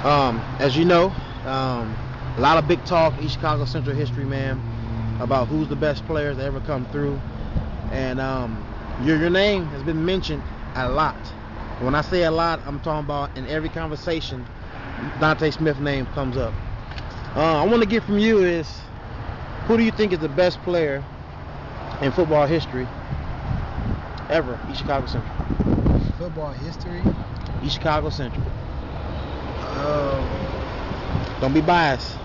As you know, a lot of big talk, East Chicago Central history, man, about who's the best players that ever come through. And your name has been mentioned a lot. When I say a lot, I'm talking about in every conversation, Donta Smith name comes up. I want to get from you is, who do you think is the best player in football history ever, East Chicago Central? Football history? East Chicago Central. Um, Don't be biased.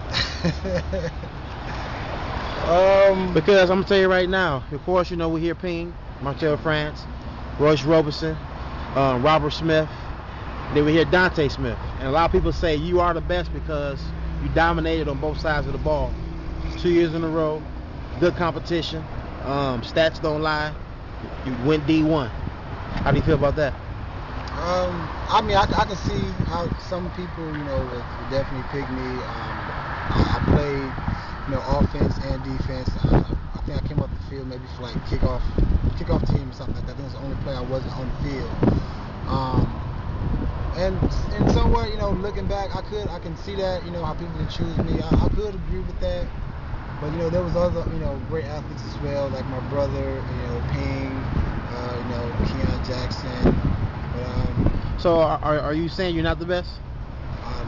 Because I'm gonna tell you right now, of course, you know we hear Ping, Martel France, Royce Robertson, Robert Smith. Then we hear Donta Smith, and a lot of people say you are the best because you dominated on both sides of the ball, 2 years in a row, good competition. Stats don't lie. You went D1. How do you feel about that? I mean, I can see how some people, would definitely pick me. I played, offense and defense. I think I came off the field maybe for like kickoff team or something like that. I think it was the only play I wasn't on the field. And somewhat, looking back, I can see that, how people can choose me. I could agree with that. But, there was other, great athletes as well, like my brother, Ping, Keon Jackson. But, so are you saying you're not the best?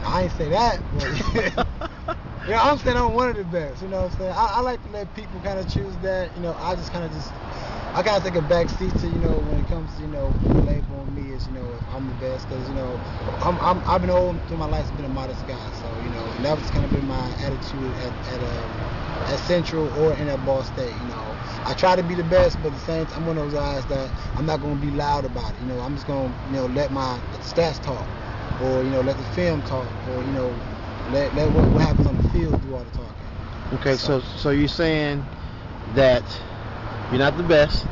I ain't say that, but I'm saying I'm one of the best. You know what I'm saying? I like to let people kind of choose that. I kind of take a back seat to, when it comes to, the label on me is, if I'm the best, because, I've been old through my life, has been a modest guy. So, and that was kind of been my attitude at Central or in at Ball State. I try to be the best, but at the same time, I'm one of those guys that I'm not going to be loud about it. I'm just going to, let my stats talk, or, let the film talk, or, let what happens on the field do all the talking. Okay, so you're saying that you're not the best,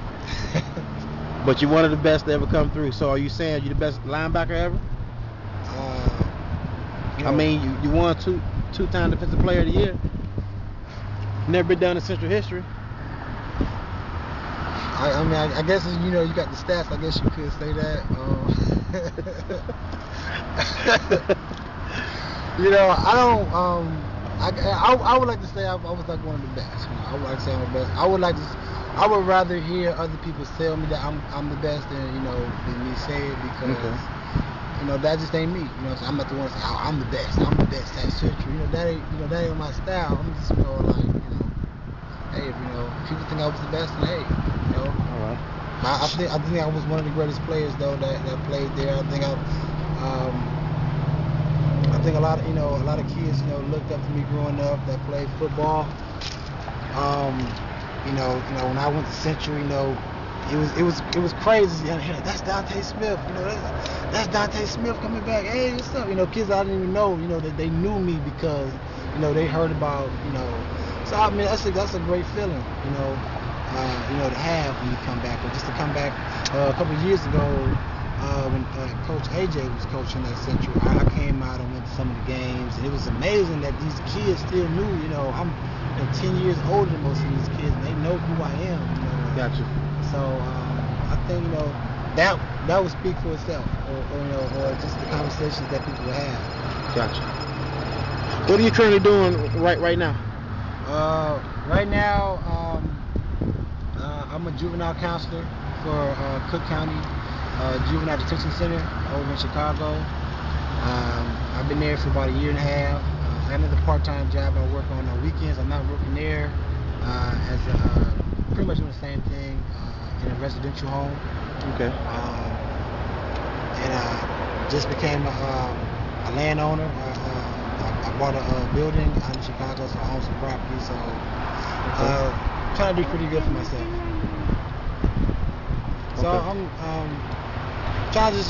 but you're one of the best to ever come through. So are you saying you're the best linebacker ever? I mean, you won two-time Defensive Player of the Year. Never been done in Central history. I guess you got the stats. I guess you could say that. I don't. I would like to say I was like one of the best. I would like to say I'm the best. I would rather hear other people tell me that I'm the best than me say it, because that just ain't me. So I'm not the one to say, oh, I'm the best. I'm the best at Central. That ain't my style. I'm just like hey, if people think I was the best, then hey, All right. I think I was one of the greatest players though that played there. I think a lot of kids looked up to me growing up that played football. When I went to Central, it was crazy. That's Donta Smith. That's Donta Smith coming back. Hey, what's up? Kids I didn't even know. That they knew me because they heard about. So I mean that's a great feeling. To have when you come back, or just to come back. A couple of years ago, when Coach AJ was coaching at Central, I came out and went to some of the games, and it was amazing that these kids still knew. I'm 10 years older than most of these kids, and they know who I am. Gotcha. So I think that would speak for itself, or just the conversations that people would have. Gotcha. What are you currently doing right now? Right now, I'm a juvenile counselor for Cook County Juvenile Detention Center over in Chicago. I've been there for about a year and a half. I have another part-time job I work on weekends. I'm not working there as pretty much doing the same thing in a residential home. Okay. And I just became a landowner. I bought a building out in Chicago, so I own some property. So trying to do pretty good for myself. So I'm trying to just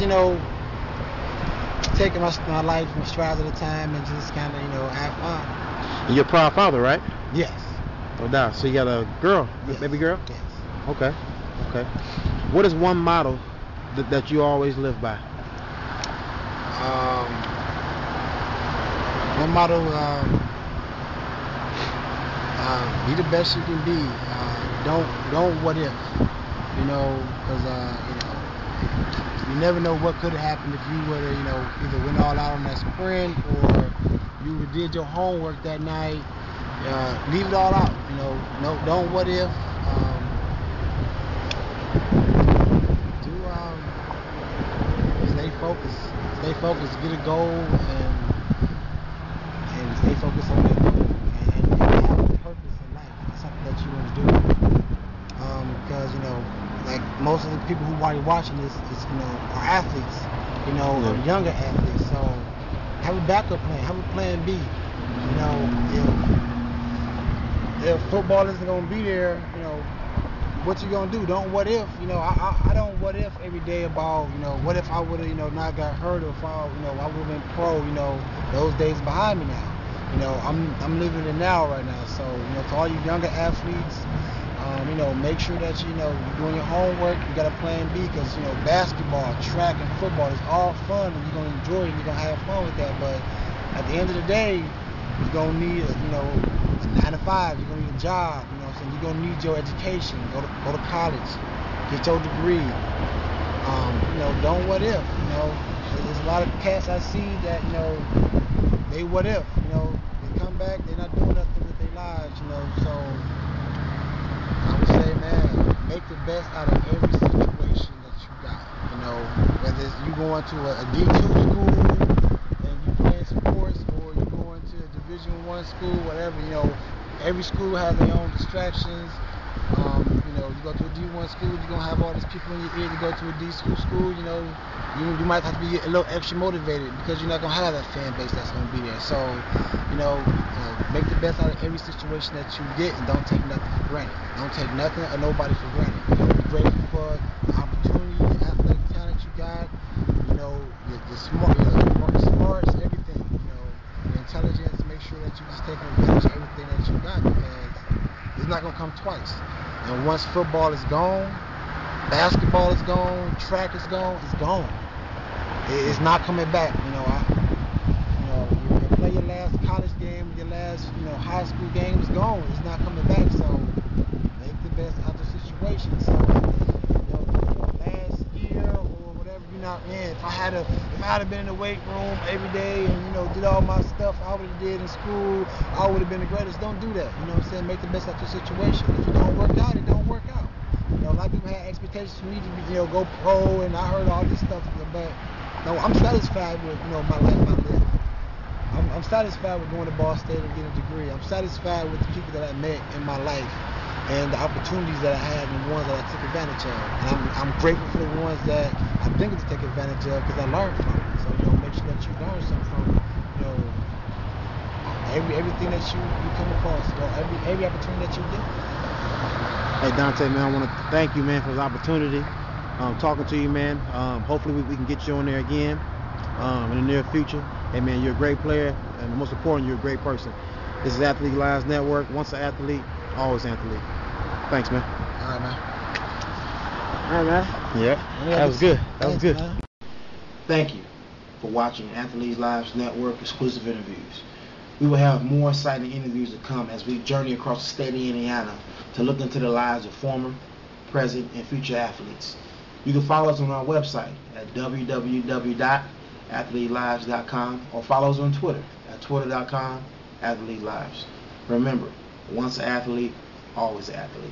taking my life in strides at a time and just kind of have fun. You're a proud father, right? Yes. No doubt. So you got a girl, yes. Baby girl? Yes. Okay. What is one motto that you always live by? One motto, be the best you can be. Don't what if, because You never know what could have happened if you would have, either went all out on that sprint or you did your homework that night. Leave it all out. No, don't what if. Stay focused. Stay focused. Get a goal and stay focused on that goal. And have a purpose in life. It's something that you want to do. Because like most of the people who are watching this are athletes. Or younger athletes. So have a backup plan. Have a plan B. If football isn't going to be there, what you gonna do? Don't what if. I don't what if every day about what if I would have not got hurt, or if I would have been pro. Those days behind me now. I'm living it now right now. So to all you younger athletes, make sure that you're doing your homework. You got a plan B, because basketball, track, and football is all fun, and you're gonna enjoy it. And you're gonna have fun with that. But at the end of the day, you're gonna need a 9 to 5. You're gonna need a job. You're gonna need your education. Go to college, get your degree. Don't what if. There's a lot of cats I see that they what if. They come back, they're not doing nothing with their lives. So I would say, man, make the best out of every situation that you got. Whether it's you going to a D2 school and you playing sports, or you going to a Division I school, whatever. Every school has their own distractions. You go to a D1 school, you're going to have all these people in your ear. To go to a D2 school, you might have to be a little extra motivated, because you're not going to have that fan base that's going to be there. So, make the best out of every situation that you get, and don't take nothing for granted. Don't take nothing or nobody for granted. Be grateful for the opportunity, the athletic talent you got, your smarts, everything, your intelligence. Make sure that you just take advantage of everything that you got, because it's not going to come twice. And once football is gone, basketball is gone, track is gone, it's gone. It's not coming back. You play your last college game, your last high school game is gone. It's not coming back. So make the best out of the situation. So last year or whatever, if I had been in the weight room every day and did all my stuff I would have did in school, I would have been the greatest. Don't do that. Make the best out of the situation. If it don't work out, it don't work out. A lot of people had expectations for me to be, go pro, and I heard all this stuff, but I'm satisfied with my life I live. I'm satisfied with going to Ball State and getting a degree. I'm satisfied with the people that I met in my life and the opportunities that I had and the ones that I took advantage of. And I'm grateful for the ones that I didn't take advantage of, because I learned from it. So make sure that you learn something from everything that you come across, every opportunity that you get. Hey Donta, man, I want to thank you, man, for this opportunity. Talking to you, man. Hopefully we can get you on there again in the near future. Hey, man, you're a great player, and most important, you're a great person. This is Athlete Lives Network. Once an athlete, always an athlete. Thanks, man. All right, man. All right, man. Yeah, that was good. That was good. Man. Thank you for watching Athletes Lives Network exclusive interviews. We will have more exciting interviews to come as we journey across the state of Indiana to look into the lives of former, present, and future athletes. You can follow us on our website at www.athletelives.com, or follow us on Twitter at twitter.com/athletelives. Remember, once an athlete, always an athlete.